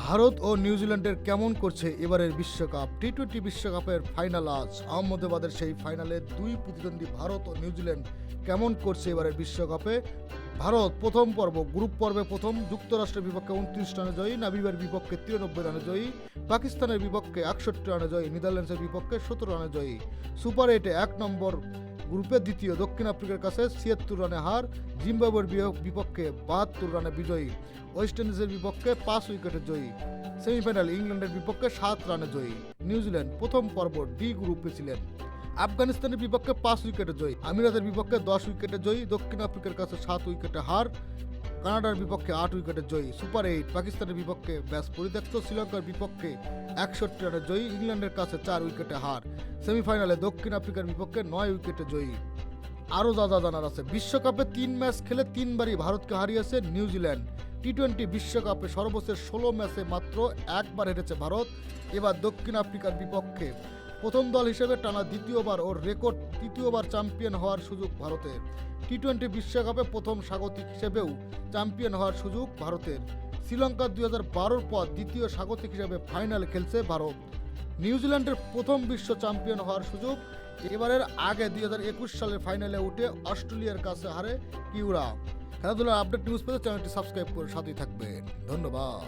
ভারত ও নিউজিল্যান্ডের কেমন করছে এবারের বিশ্বকাপ। টি-20 বিশ্বকাপের ফাইনাল আজ। আহমেদাবাদের সেই ফাইনালে দুই প্রতিদ্বন্দ্বী ভারত ও নিউজিল্যান্ড কেমন করছে এবারের বিশ্বকাপে। ভারত প্রথম পর্ব গ্রুপ পর্বে প্রথম যুক্তরাষ্ট্রের বিপক্ষে 29 রানে জয়ী, নামিবিয়ার বিপক্ষে 93 রানে জয়ী, পাকিস্তানের বিপক্ষে 61 রানে জয়ী, নেদারল্যান্ডসের বিপক্ষে 17 রানে জয়ী। সুপার 8-এ 1 নম্বর গ্রুপে দ্বিতীয় দক্ষিণ আফ্রিকার কাছে 76 রানে হার, জিম্বাবুয়ের বিপক্ষে 72 রানে বিজয়ী, ওয়েস্ট ইন্ডিজের বিপক্ষে 5 উইকেটে জয়ী। সেমিফাইনাল ইংল্যান্ডের বিপক্ষে 7 রানে জয়ী। নিউজিল্যান্ড প্রথম পর্ব ডি গ্রুপে ছিলেন। আফগানিস্তানের বিপক্ষে 5 উইকেটে জয়ী, আমিরাতের বিপক্ষে 10 উইকেটে জয়ী, দক্ষিণ আফ্রিকার কাছে 7 উইকেটে হার, কানাডার বিপক্ষে 8 উইকেটে জয়ী। সুপার 8 পাকিস্তানের বিপক্ষে ব্যাস পরিত্যক্ত, শ্রীলঙ্কার বিপক্ষে 61 রানে জয়ী, ইংল্যান্ডের কাছে 4 উইকেটে হার। সেমিফাইনালে দক্ষিণ আফ্রিকার বিপক্ষে 9 উইকেটে জয়ী। আরও যা জানার আছে, বিশ্বকাপে 3 ম্যাচ খেলে 3বারই ভারতকে হারিয়েছে নিউজিল্যান্ড। টি-20 বিশ্বকাপে সর্বশেষ 16 ম্যাচে মাত্র একবার হেরেছে ভারত। এবার দক্ষিণ আফ্রিকার বিপক্ষে প্রথম দল হিসেবে টানা দ্বিতীয়বার ও রেকর্ড তৃতীয়বার চ্যাম্পিয়ন হওয়ার সুযোগ ভারতের। টি-20 বিশ্বকাপে প্রথম স্বাগতিক হিসেবেও চ্যাম্পিয়ন হওয়ার সুযোগ ভারতের। শ্রীলঙ্কা 2012-র পর দ্বিতীয় স্বাগতিক হিসেবে ফাইনালে খেলছে ভারত। নিউজিল্যান্ডের প্রথম বিশ্ব চ্যাম্পিয়ন হওয়ার সুযোগ। এবারের আগে 2021 সালের ফাইনালে উঠে অস্ট্রেলিয়ার কাছে হারে কিউরা। খেলাধুলার আপডেট নিউজ পেতে চ্যানেলটি সাবস্ক্রাইব করে সাথেই থাকবেন। ধন্যবাদ।